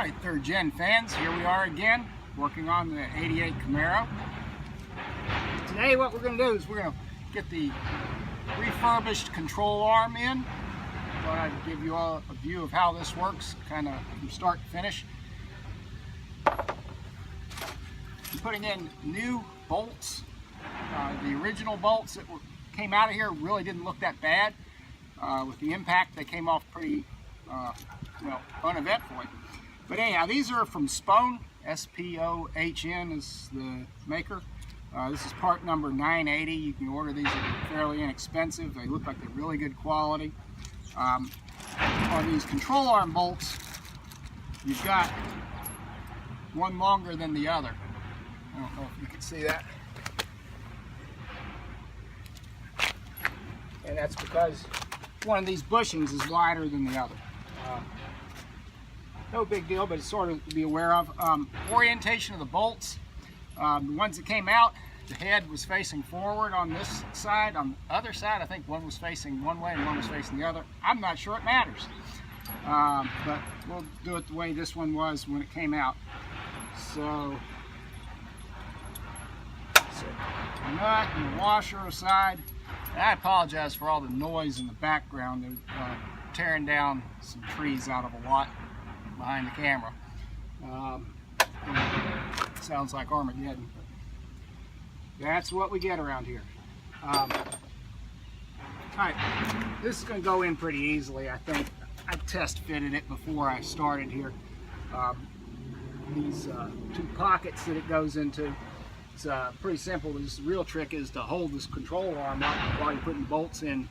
Alright, third gen fans, here we are again working on the 88 Camaro. Today what we're going to do is we're going to get the refurbished control arm in. I thought I'd give you all a view of how this works, kind of from start to finish. I'm putting in new bolts. The original bolts that came out of here really didn't look that bad. With the impact, they came off pretty uneventfully. But anyhow, these are from Spohn. S-P-O-H-N is the maker. This is part number 980. You can order these, they're fairly inexpensive. They look like they're really good quality. On these control arm bolts, you've got one longer than the other. I don't know if you can see that. And that's because one of these bushings is wider than the other. No big deal, but it's sort of to be aware of. Orientation of the bolts. The ones that came out, the head was facing forward on this side. On the other side, I think one was facing one way and one was facing the other. I'm not sure it matters. But we'll do it the way this one was when it came out. So the nut and the washer aside. And I apologize for all the noise in the background. They're tearing down some trees out of a lot behind the camera. Sounds like Armageddon. That's what we get around here. Alright, this is going to go in pretty easily, I think. I test fitted it before I started here. These two pockets that it goes into, it's pretty simple. The real trick is to hold this control arm up while you're putting bolts in.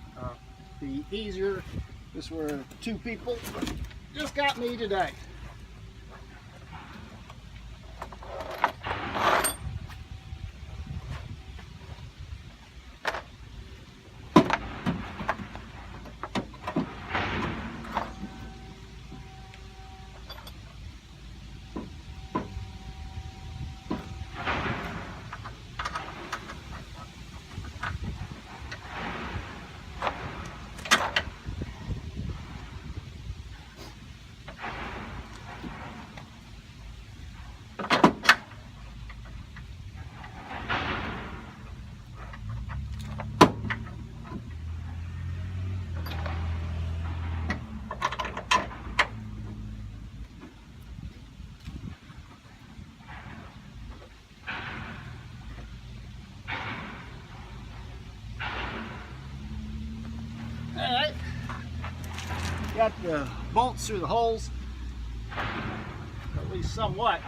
Be easier. This were two people. Just got me today. Alright, got the bolts through the holes, at least somewhat.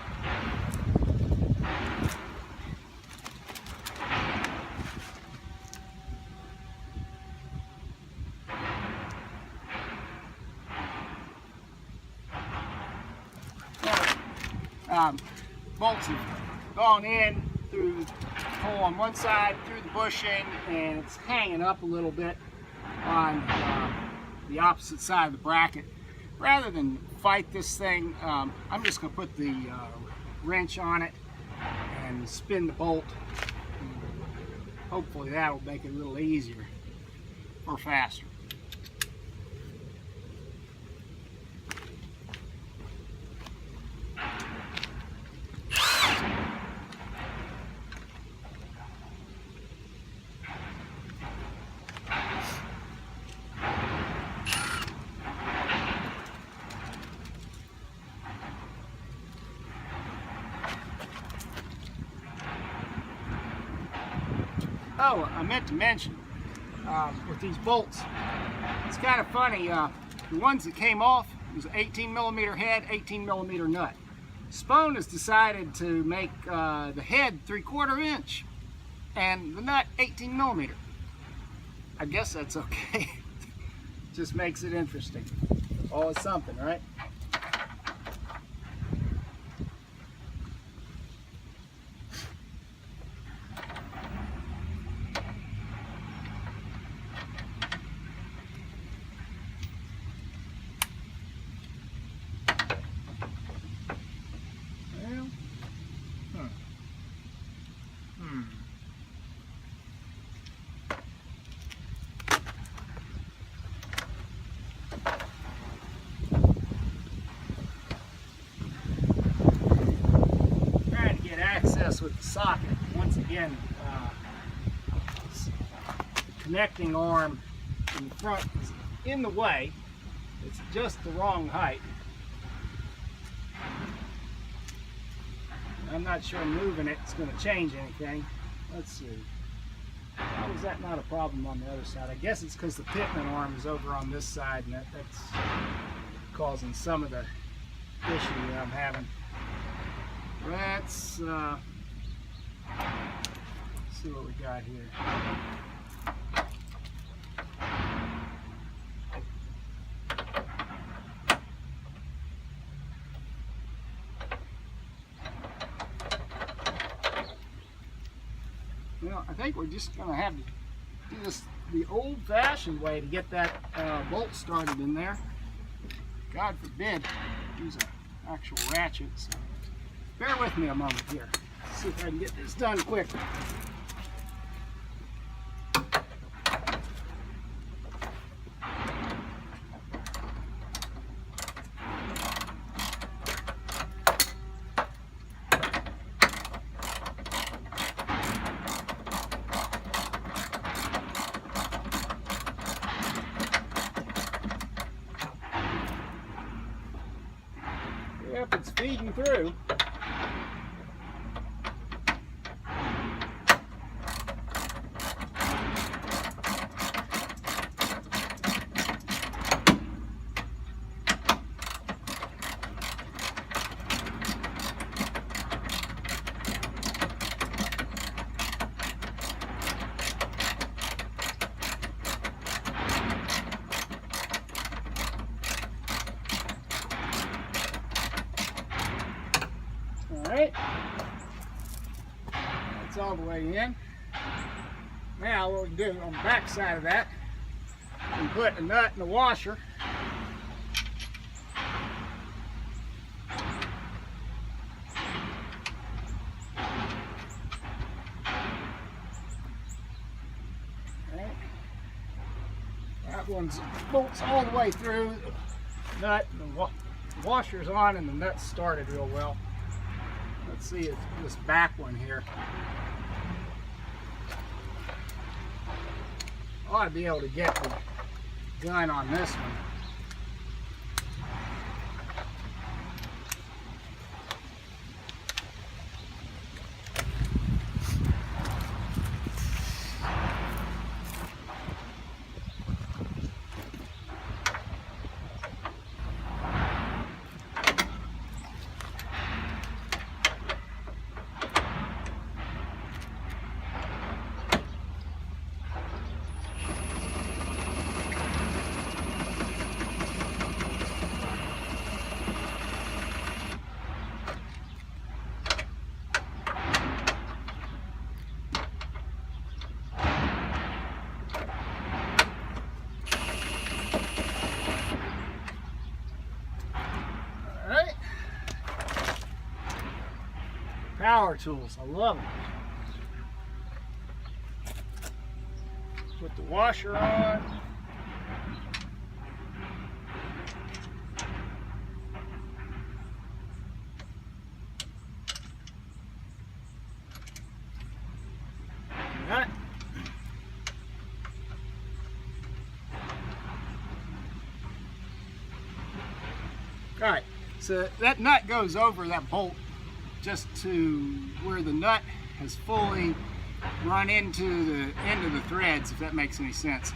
Bolts have gone in through the hole on one side, through the bushing, and it's hanging up a little bit on the opposite side of the bracket. Rather than fight this thing, I'm just going to put the wrench on it and spin the bolt. Hopefully that'll make it a little easier or faster. Oh, I meant to mention, with these bolts, it's kind of funny, the ones that came off was 18mm head, 18mm nut. Spohn has decided to make the head 3/4 inch and the nut 18mm. I guess that's okay. Just makes it interesting. Always something, right? mess with the socket. Once again, connecting arm in the front is in the way. It's just the wrong height. I'm not sure moving it's going to change anything. Let's see. How is that not a problem on the other side? I guess it's because the pitman arm is over on this side, and that's causing some of the issue that I'm having. Let's see what we got here. Well, I think we're just going to have to do this the old-fashioned way to get that bolt started in there. God forbid, use an actual ratchet. So bear with me a moment here. See if I can get this done quickly. Yep, it's feeding through. Alright, that's all the way in. Now what we do on the back side of that, we put a nut in the washer. Alright, that one's bolts all the way through. Nut, the washer's on and the nut's started real well. Let's see if this back one here. Ought to be able to get the gun on this one. Power tools, I love them. Put the washer on. Nut. All right, so that nut goes over that bolt just to where the nut has fully run into the end of the threads, if that makes any sense.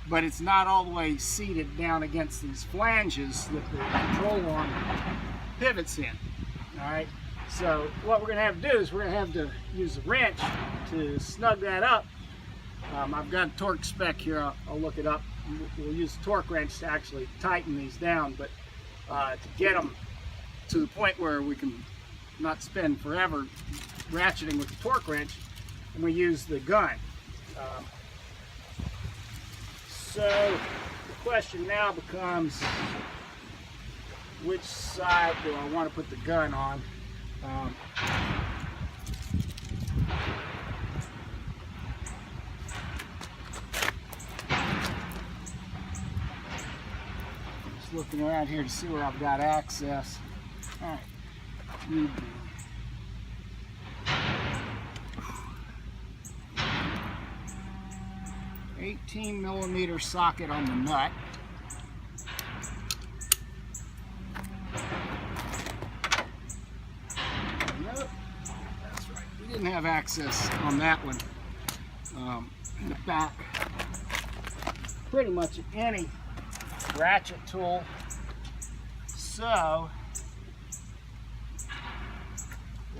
But it's not all the way seated down against these flanges that the control arm pivots in. All right, so what we're going to have to do is we're going to have to use a wrench to snug that up. I've got a torque spec here, I'll look it up. We'll use a torque wrench to actually tighten these down, but to get them to the point where we can not spend forever ratcheting with the torque wrench, and we use the gun. So the question now becomes, which side do I want to put the gun on? Just looking around here to see where I've got access. All right. 18mm socket on the nut. Nope, that's right. We didn't have access on that one. In the back, pretty much any ratchet tool. So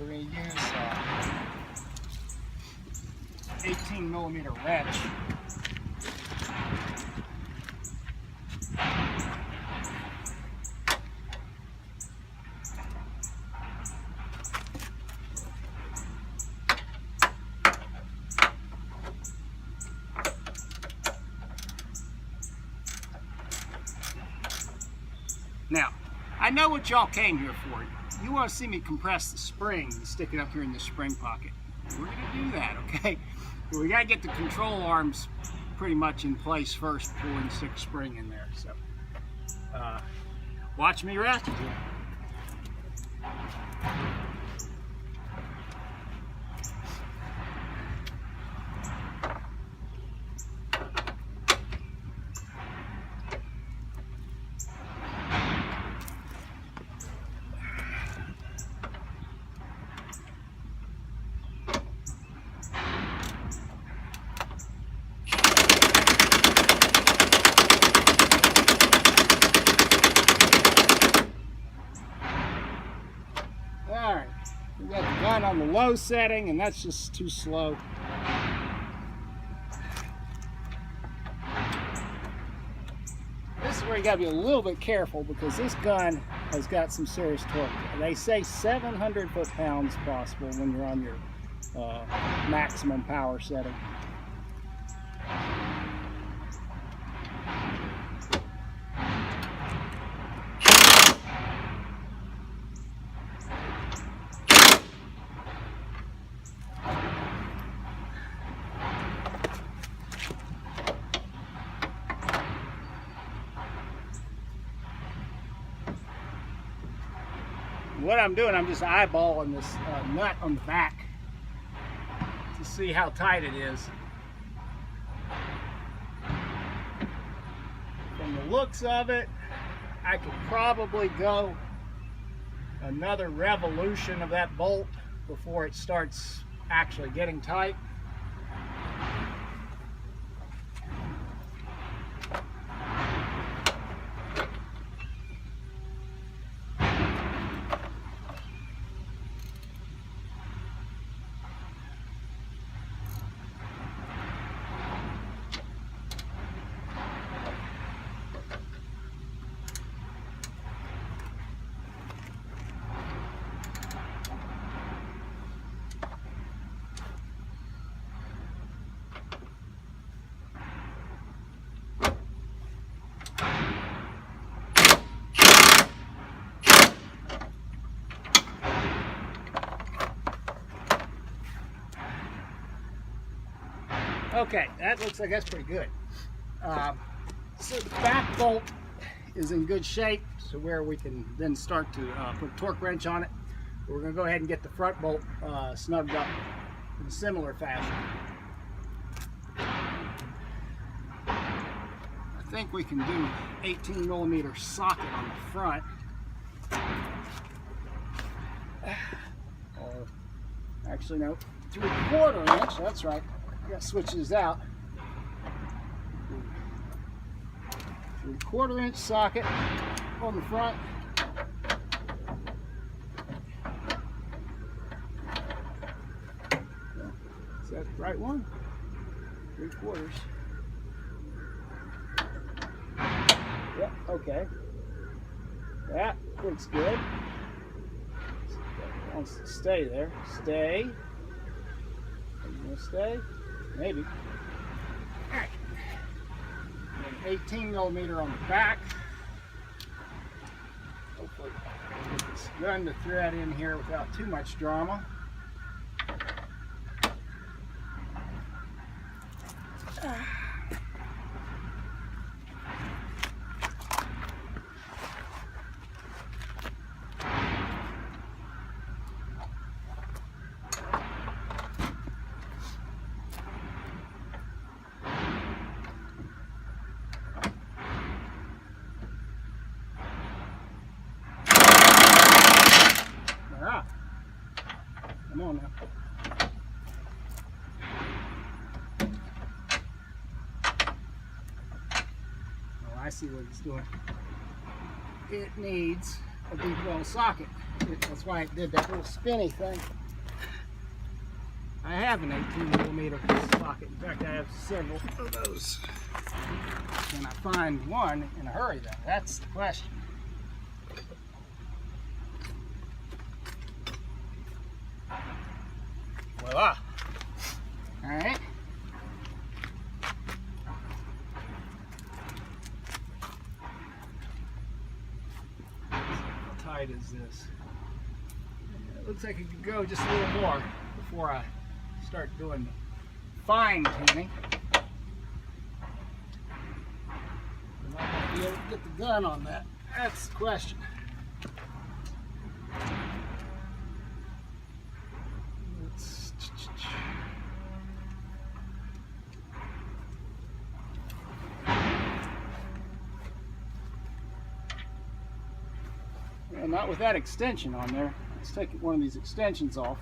we're going to use 18mm wrench. Now, I know what y'all came here for. You want to see me compress the spring and stick it up here in the spring pocket. We're going to do that, okay? But we got to get the control arms pretty much in place first before we can stick a spring in there. So, watch me rest. Alright, we got the gun on the low setting, and that's just too slow. This is where you gotta be a little bit careful because this gun has got some serious torque. They say 700 foot-pounds possible when you're on your maximum power setting. What I'm doing, I'm just eyeballing this nut on the back to see how tight it is. From the looks of it, I could probably go another revolution of that bolt before it starts actually getting tight. Okay, that looks like that's pretty good. So the back bolt is in good shape, so where we can then start to put a torque wrench on it. We're going to go ahead and get the front bolt snugged up in a similar fashion. I think we can do 18mm socket on the front. Or actually no, 3/4 inch, that's right. I got to switch this out. 3/4 inch socket on the front. Is that the right one? 3/4. Yep, okay. That looks good. It wants to stay there. Stay. Are you going to stay? Maybe. Alright. 18mm on the back. Hopefully I can get this gun to thread in here without too much drama. Ah, come on now. Oh, I see what it's doing. It needs a deep well socket. That's why it did that little spinny thing. I have an 18mm socket. In fact, I have several of those. Can I find one in a hurry though? That's the question. Voila. All right. How tight is this? It looks like it could go just a little more before I start doing the fine tuning. I'm not going to be able to get the gun on that. That's the question. Well, not with that extension on there. Let's take one of these extensions off.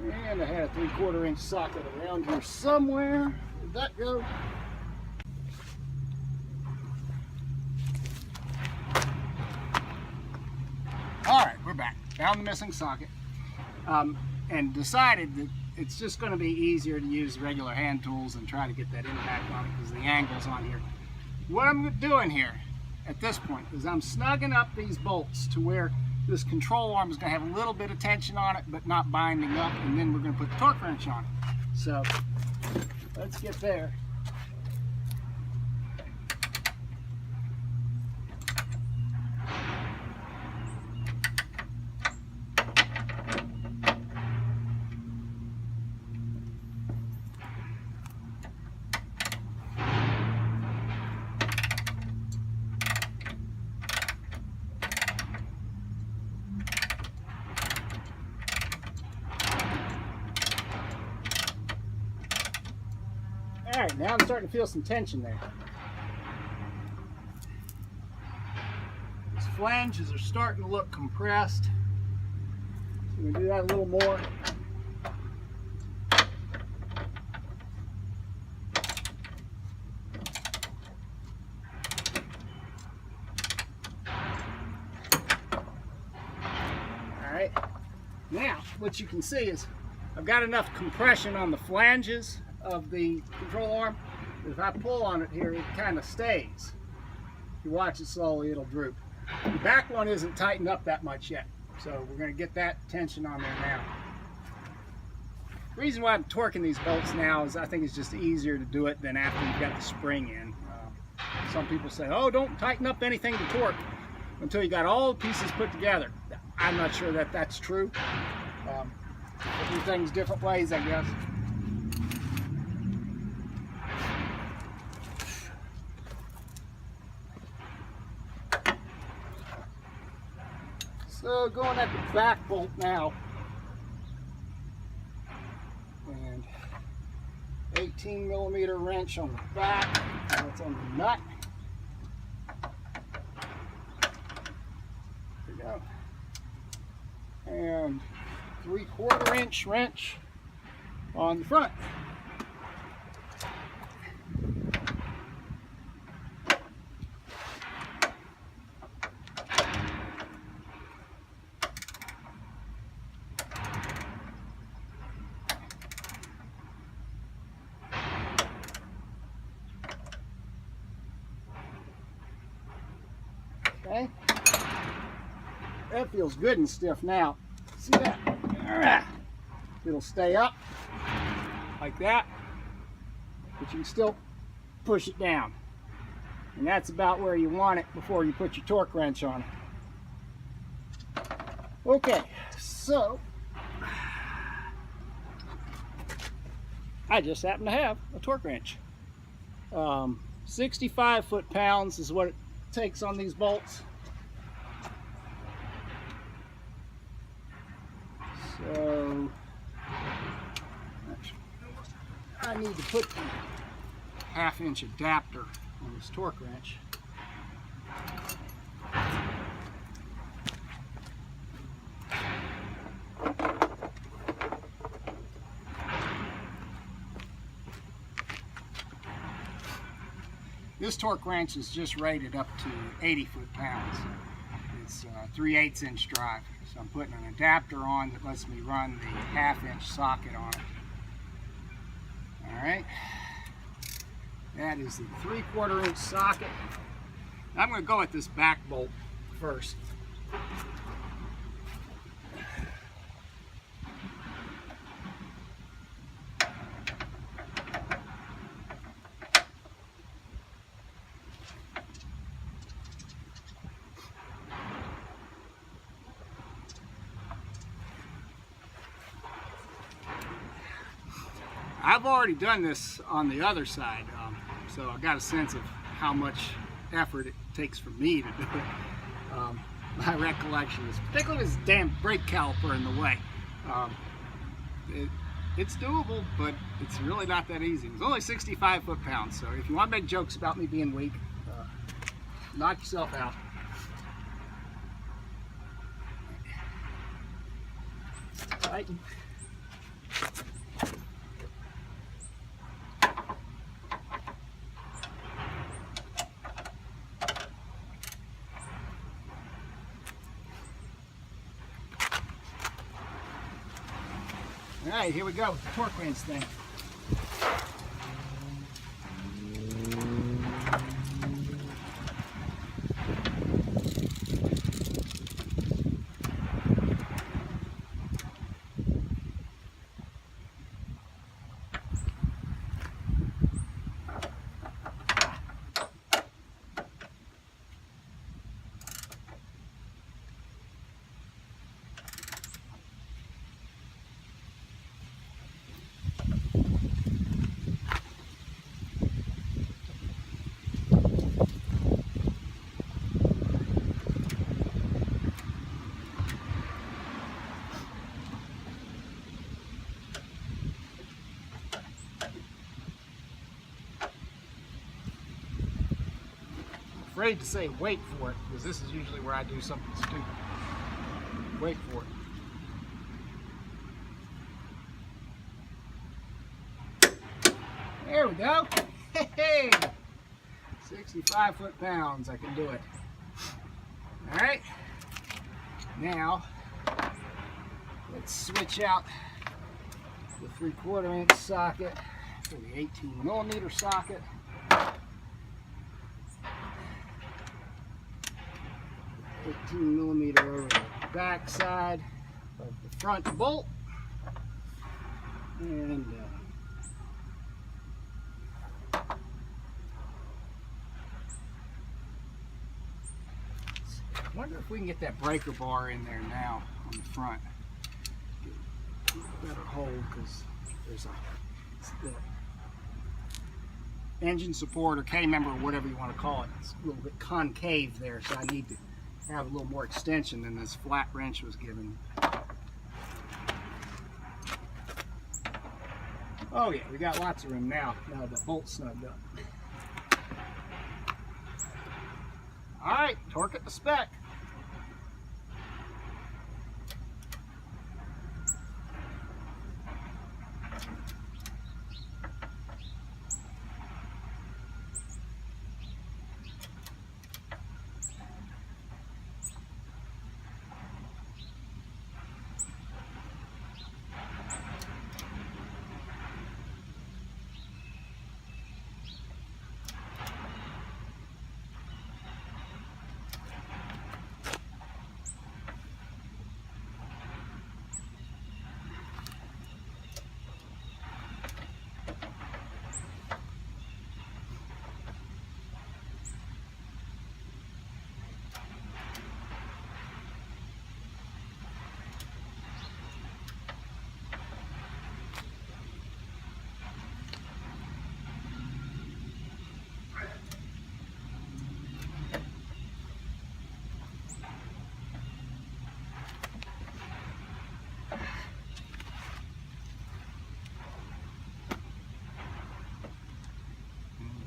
And I had a 3/4 inch socket around here somewhere. Where'd that go? Alright, we're back. Found the missing socket. And decided that it's just going to be easier to use regular hand tools and try to get that impact on it because the angle's on here. What I'm doing here at this point is I'm snugging up these bolts to where this control arm is going to have a little bit of tension on it but not binding up, and then we're going to put the torque wrench on it. So let's get there. Alright, now I'm starting to feel some tension there. These flanges are starting to look compressed. So I'm going to do that a little more. Alright, now what you can see is I've got enough compression on the flanges of the control arm. If I pull on it here, it kind of stays. If you watch it slowly, it'll droop. The back one isn't tightened up that much yet, so we're going to get that tension on there now. The reason why I'm torquing these bolts now is I think it's just easier to do it than after you've got the spring in. Some people say, oh, don't tighten up anything to torque until you got all the pieces put together. I'm not sure that that's true. Do things different ways, I guess. So going at the back bolt now, and 18mm wrench on the back. That's on the nut. There we go. And 3/4 inch wrench on the front. Okay, that feels good and stiff now. See that? It'll stay up like that, but you can still push it down. And that's about where you want it before you put your torque wrench on it. Okay, so I just happen to have a torque wrench. 65 foot-pounds is what it takes on these bolts. So I need to put the 1/2 inch adapter on this torque wrench. This torque wrench is just rated up to 80 foot-pounds. It's 3/8 inch drive. So I'm putting an adapter on that lets me run the 1/2 inch socket on it. Alright. That is the 3/4 inch socket. I'm going to go at this back bolt first. I've already done this on the other side, so I got a sense of how much effort it takes for me to do it. My recollection is, particularly with this damn brake caliper in the way, it's doable, but it's really not that easy. It's only 65 foot-pounds, so if you want to make jokes about me being weak, knock yourself out. Tighten. All right, here we go with the torque wrench thing. Afraid to say wait for it, because this is usually where I do something stupid. Wait for it. There we go. Hey, 65 foot-pounds, I can do it. All right, now let's switch out the 3/4 inch socket for the 18mm socket. 18mm over the back side of the front bolt, and I wonder if we can get that breaker bar in there now on the front. Get a better hold, because there's the engine support or K-member or whatever you want to call it. It's a little bit concave there, so I need to have a little more extension than this flat wrench was given. Oh yeah, we got lots of room now the bolt's snugged up. Alright, torque it to spec.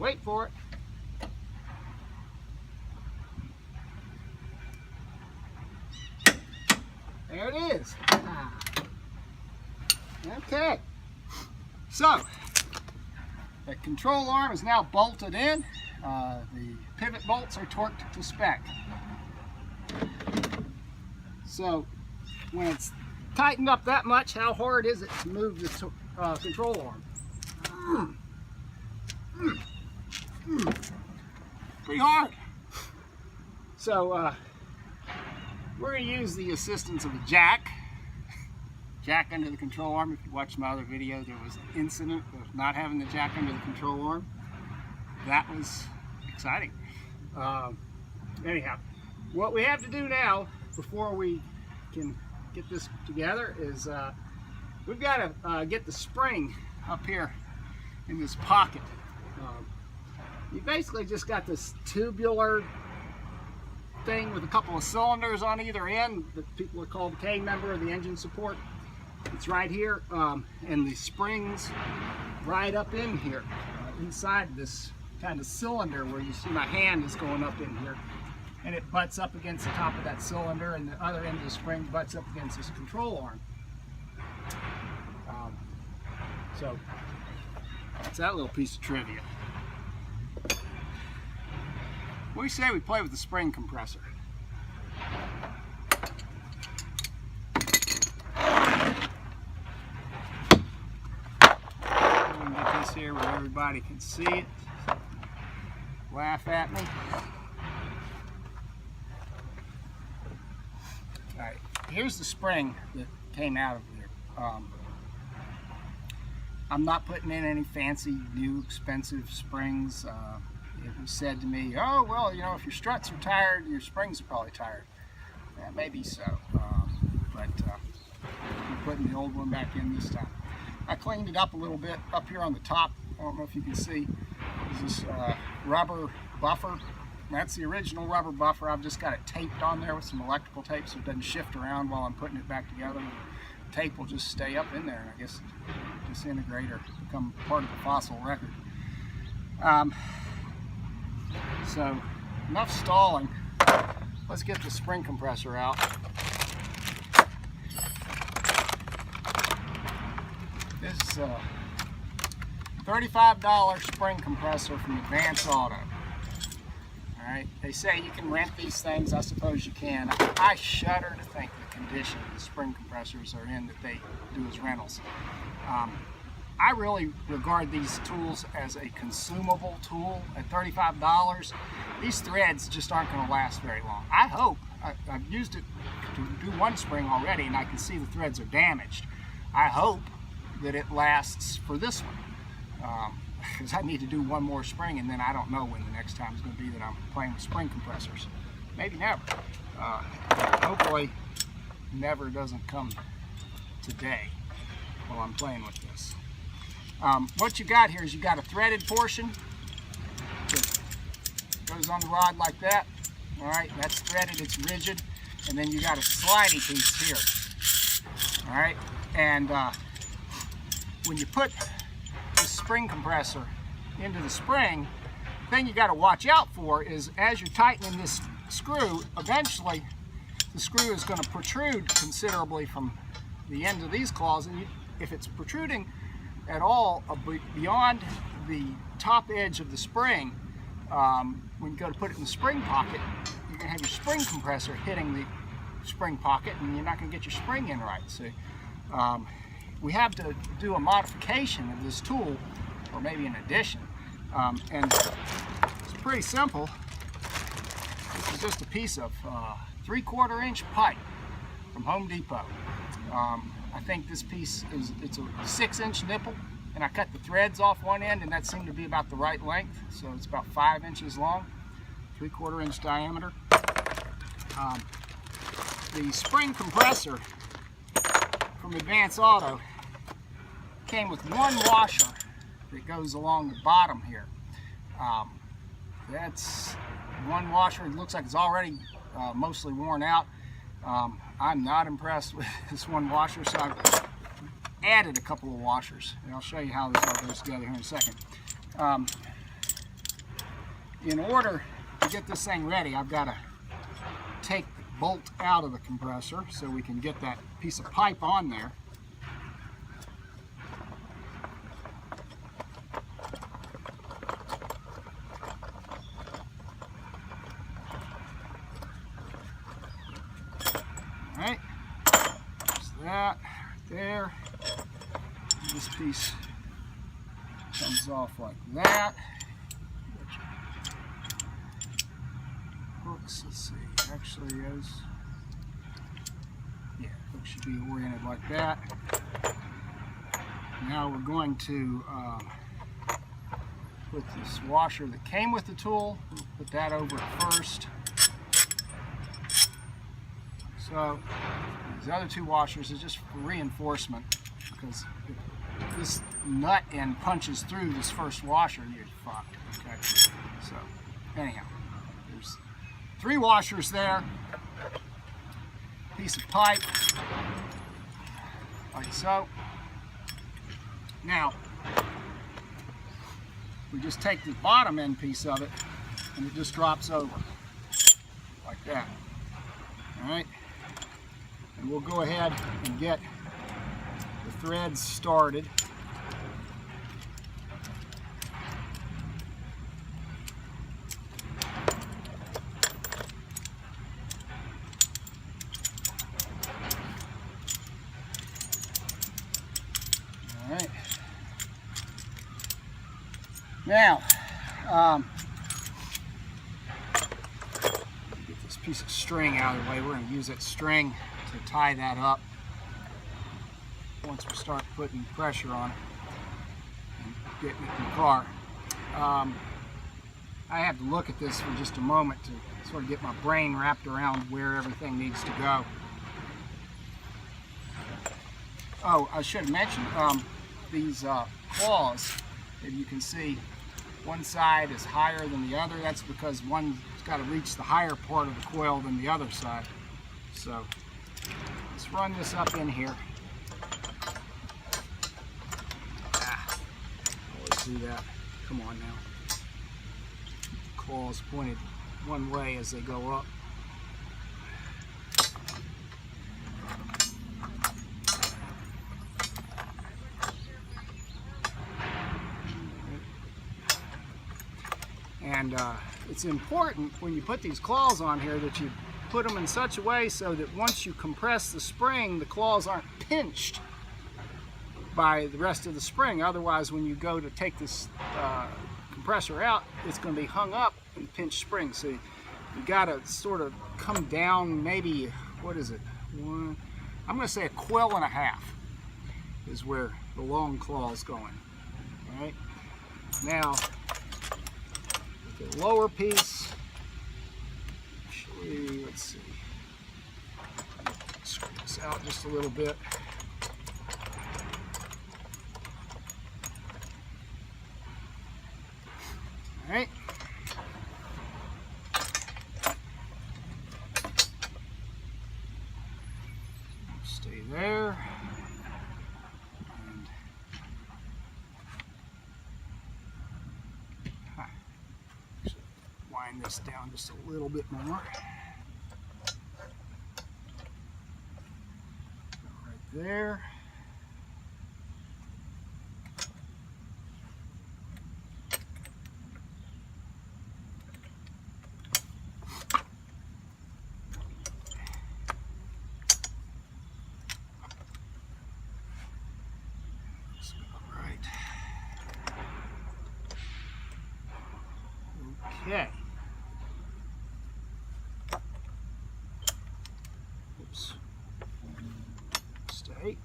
wait for it. There it is. Okay. So, the control arm is now bolted in. The pivot bolts are torqued to spec. So, when it's tightened up that much, how hard is it to move the control arm? Pretty hard. So, we're going to use the assistance of a jack under the control arm. If you watch my other video, there was an incident of not having the jack under the control arm. That was exciting. Anyhow, what we have to do now before we can get this together is we've got to get the spring up here in this pocket. You basically just got this tubular thing with a couple of cylinders on either end that people are called the K member of the engine support. It's right here, and the springs right up in here, inside this kind of cylinder where you see my hand is going up in here, and it butts up against the top of that cylinder, and the other end of the spring butts up against this control arm. So that's that little piece of trivia. We say we play with the spring compressor. Get this here where everybody can see it. Laugh at me. Alright, here's the spring that came out of here. I'm not putting in any fancy, new, expensive springs. It was said to me, oh, well, you know, if your struts are tired, your springs are probably tired. Yeah, maybe so, but I'm putting the old one back in this time. I cleaned it up a little bit up here on the top. I don't know if you can see. There's this rubber buffer. That's the original rubber buffer. I've just got it taped on there with some electrical tape so it doesn't shift around while I'm putting it back together. The tape will just stay up in there and I guess disintegrate or become part of the fossil record. So, enough stalling. Let's get the spring compressor out. This is a $35 spring compressor from Advance Auto. Alright, they say you can rent these things. I suppose you can. I shudder to think the condition the spring compressors are in that they do as rentals. I really regard these tools as a consumable tool. At $35, these threads just aren't going to last very long. I hope, I've used it to do one spring already and I can see the threads are damaged. I hope that it lasts for this one, because I need to do one more spring and then I don't know when the next time is going to be that I'm playing with spring compressors. Maybe never. Hopefully never doesn't come today while I'm playing with this. What you got here is you got a threaded portion that goes on the rod like that. Alright, that's threaded, it's rigid. And then you got a slidey piece here. Alright, and when you put the spring compressor into the spring, the thing you got to watch out for is as you're tightening this screw, eventually the screw is going to protrude considerably from the end of these claws. And if it's protruding at all beyond the top edge of the spring, when you go to put it in the spring pocket, you're going to have your spring compressor hitting the spring pocket and you're not going to get your spring in right. So we have to do a modification of this tool, or maybe an addition, and it's pretty simple. This is just a piece of 3/4 inch pipe from Home Depot. I think this piece it's a 6-inch nipple, and I cut the threads off one end and that seemed to be about the right length, so it's about 5 inches long, 3/4 inch diameter. The spring compressor from Advance Auto came with one washer that goes along the bottom here. That's one washer. It looks like it's already mostly worn out. I'm not impressed with this one washer, so I've added a couple of washers, and I'll show you how this all goes together here in a second. in order to get this thing ready, I've got to take the bolt out of the compressor so we can get that piece of pipe on there. All right, there's that right there. This piece comes off like that. Hooks, let's see, actually is, yeah, hooks should be oriented like that. Now we're going to put this washer that came with the tool, we'll put that over it first. So these other two washers are just for reinforcement, because if this nut end punches through this first washer, you're fucked. Okay, so anyhow, there's 3 washers there, piece of pipe, like so. Now, we just take the bottom end piece of it, and it just drops over, like that. All right, and we'll go ahead and get the threads started. All right. Now, get this piece of string out of the way. We're going to use that string to tie that up once we start putting pressure on it and getting it in the car. I have to look at this for just a moment to sort of get my brain wrapped around where everything needs to go. Oh, I should mention, these claws, if you can see, one side is higher than the other. That's because one's got to reach the higher part of the coil than the other side. So let's run this up in here. Always do that. Come on now. Claws pointed one way as they go up. And it's important when you put these claws on here that you put them in such a way so that once you compress the spring, the claws aren't pinched by the rest of the spring. Otherwise, when you go to take this compressor out, it's going to be hung up in pinched spring. So you got to sort of come down maybe, what is it? I'm going to say 1.5 quills is where the long claw is going. All right. Now, the lower piece, actually, let's see, screw this out just a little bit. All right. Stay there. Wind this down just a little bit more. Right there. Okay. Oops. Stay.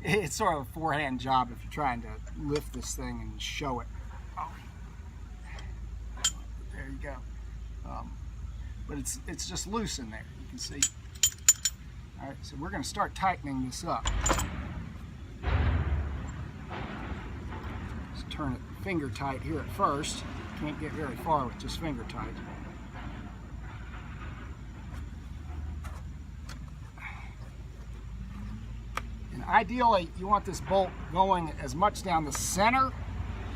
It's sort of a forehand job if you're trying to lift this thing and show it. Oh. There you go. But it's just loose in there. You can see. All right, so we're going to start tightening this up. Just turn it finger tight here at first. Can't get very far with just finger tight. And ideally, you want this bolt going as much down the center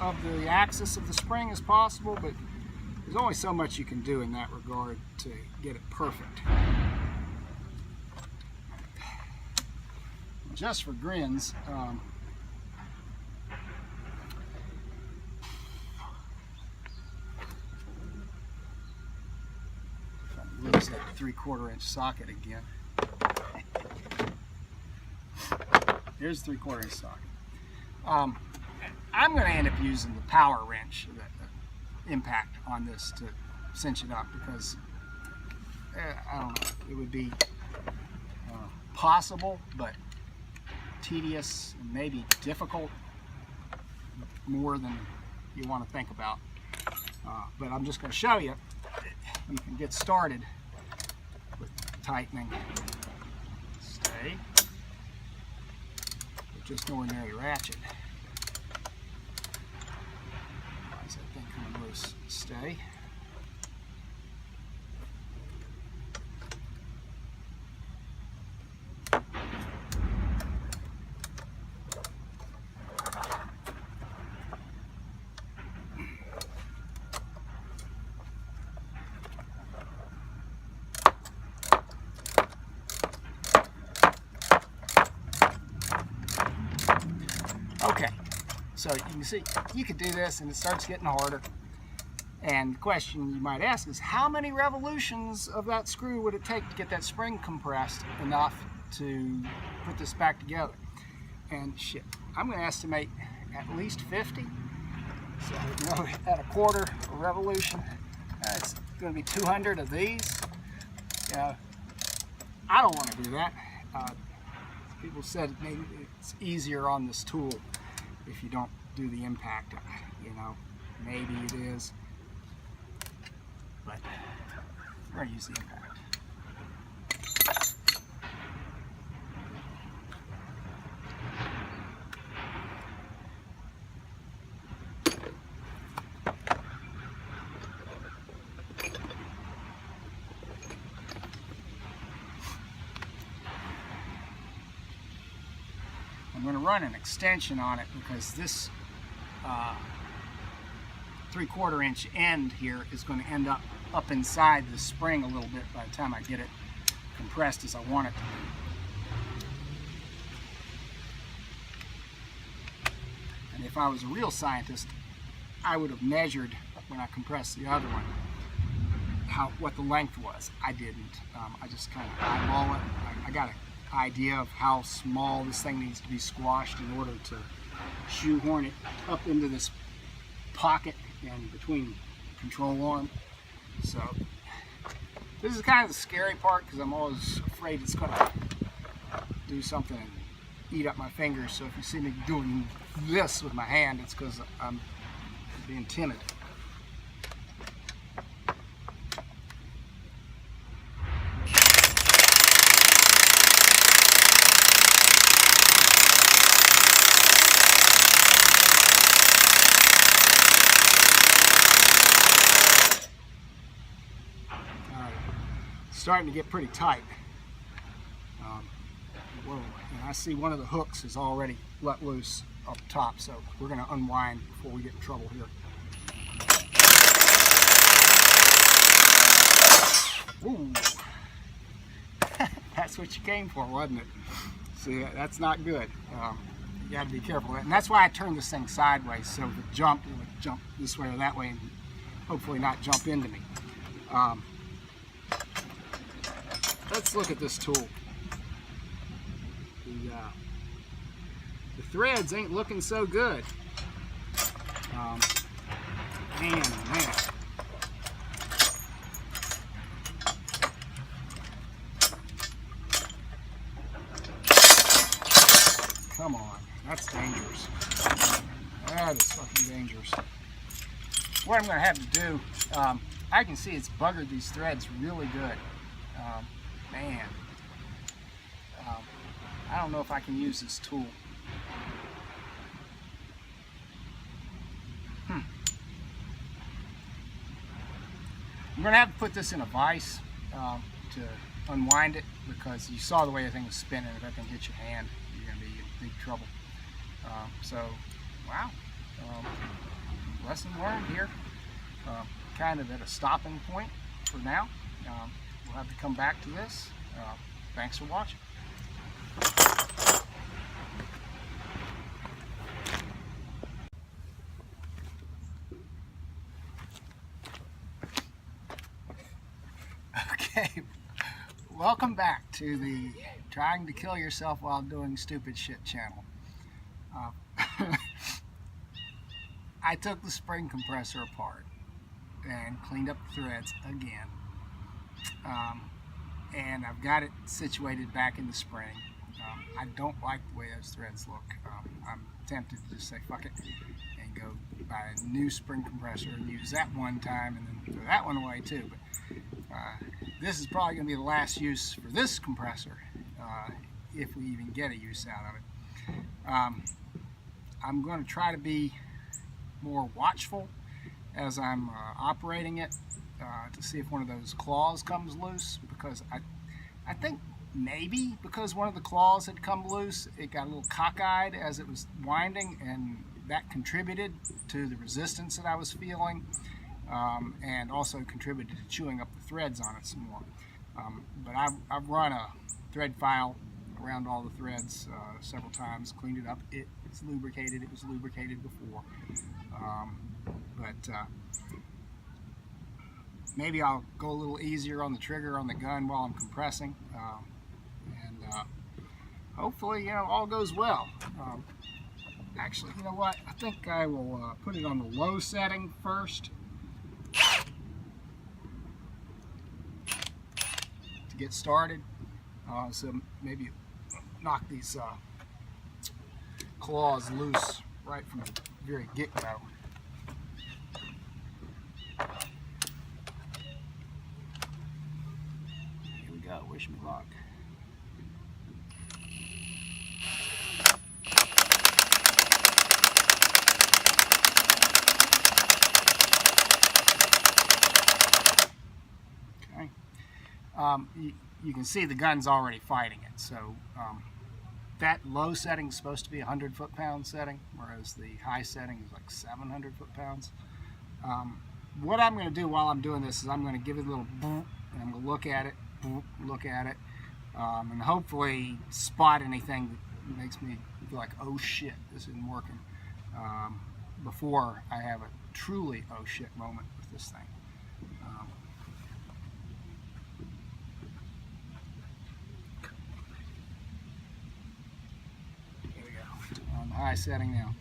of the axis of the spring as possible, but there's only so much you can do in that regard to get it perfect. Just for grins, lose that 3/4 inch socket again. Here's the 3/4 inch socket. I'm going to end up using the power wrench, the impact on this to cinch it up, because I don't know, it would be possible, but tedious and maybe difficult more than you want to think about. But I'm just going to show you. You can get started with tightening. Stay. With just an ordinary ratchet. Why is that thing coming loose? Stay. Okay, so you can see you could do this and it starts getting harder. And the question you might ask is, how many revolutions of that screw would it take to get that spring compressed enough to put this back together? And shit, I'm going to estimate at least 50. So, you know, at a quarter a revolution, it's going to be 200 of these. You know, I don't want to do that. People said maybe it's easier on this tool if you don't do the impact. You know, maybe it is, but we're going to use the impact. I'm going to run an extension on it because this 3/4 inch end here is going to end up inside the spring a little bit by the time I get it compressed as I want it to be. And if I was a real scientist, I would have measured when I compressed the other one what the length was. I didn't. I just kind of eyeball it. I got an idea of how small this thing needs to be squashed in order to shoehorn it up into this pocket and between the control arm. So this is kind of the scary part, because I'm always afraid it's going to do something and eat up my fingers. So if you see me doing this with my hand, it's because I'm being timid. Starting to get pretty tight. Whoa, and I see one of the hooks is already let loose up top, so we're going to unwind before we get in trouble here. Ooh. That's what you came for, wasn't it? See, that's not good. You got to be careful, and that's why I turned this thing sideways, so if it jumped, it would jump this way or that way and hopefully not jump into me. Let's look at this tool. The threads ain't looking so good. Man. Come on, that's dangerous. That is fucking dangerous. What I'm going to have to do, I can see it's buggered these threads really good. Man, I don't know if I can use this tool. I'm going to have to put this in a vise to unwind it, because you saw the way the thing was spinning. If that thing hits your hand, you're going to be in big trouble. So, wow. lesson learned here. Kind of at a stopping point for now. We'll have to come back to this. Thanks for watching. Okay, welcome back to the Trying to Kill Yourself While Doing Stupid Shit channel. I took the spring compressor apart and cleaned up the threads again. And I've got it situated back in the spring. I don't like the way those threads look. I'm tempted to just say fuck it and go buy a new spring compressor and use that one time and then throw that one away too. But this is probably going to be the last use for this compressor, if we even get a use out of it. I'm going to try to be more watchful as I'm operating it to see if one of those claws comes loose, because I think maybe because one of the claws had come loose, it got a little cockeyed as it was winding, and that contributed to the resistance that I was feeling, and also contributed to chewing up the threads on it some more. But I've run a thread file around all the threads several times, cleaned it up. It's lubricated. It was lubricated before. But maybe I'll go a little easier on the trigger on the gun while I'm compressing, and hopefully, all goes well. Actually, you know what? I think I will put it on the low setting first to get started. So maybe knock these claws loose right from the very get-go. Here we go. Wish me luck. Okay. You can see the gun's already fighting it. So that low setting is supposed to be a 100 foot-pound setting, whereas the high setting is like 700 foot-pounds. What I'm going to do while I'm doing this is I'm going to give it a little boop, and I'm going to look at it, and hopefully spot anything that makes me feel like, oh shit, this isn't working, before I have a truly oh shit moment with this thing. Here we go, on the high setting now.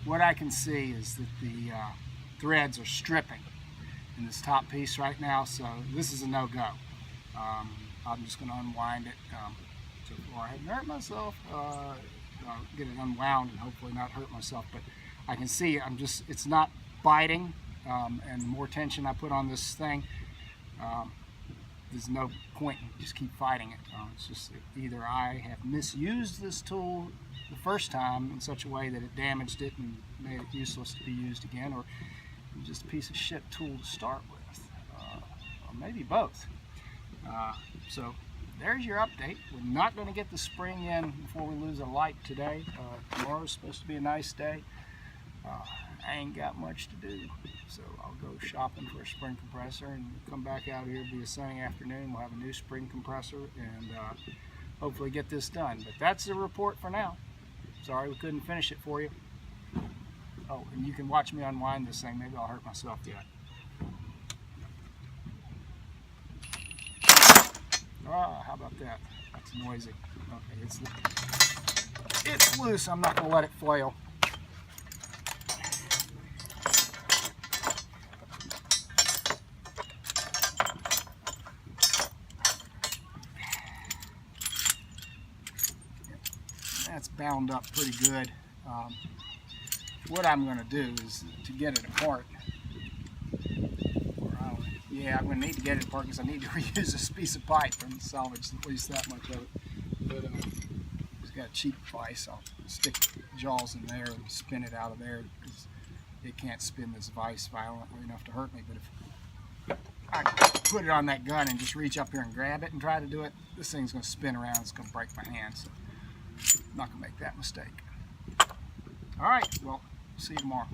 What I can see is that the threads are stripping in this top piece right now, so this is a no-go. I'm just going to unwind it so before I hadn't hurt myself. Get it unwound and hopefully not hurt myself. But I can see it's not biting, and the more tension I put on this thing, there's no point in just keep fighting it. It's just either I have misused this tool the first time in such a way that it damaged it and made it useless to be used again, or just a piece of shit tool to start with, or maybe both. So there's your update. We're not going to get the spring in before we lose a light today. Tomorrow's supposed to be a nice day. I ain't got much to do, so I'll go shopping for a spring compressor and come back out here. It'll be a sunny afternoon. We'll have a new spring compressor and hopefully get this done. But that's the report for now. Sorry we couldn't finish it for you. Oh, and you can watch me unwind this thing. Maybe I'll hurt myself yet. Ah, how about that? That's noisy. Okay, it's loose. I'm not going to let it flail. That's bound up pretty good. What I'm going to do is to get it apart. Yeah, I'm going to need to get it apart because I need to reuse this piece of pipe and salvage at least that much of it. But it's got a cheap vise, I'll stick jaws in there and spin it out of there because it can't spin this vise violently enough to hurt me. But if I put it on that gun and just reach up here and grab it and try to do it, this thing's going to spin around. It's going to break my hand. So I'm not going to make that mistake. All right, well, see you tomorrow.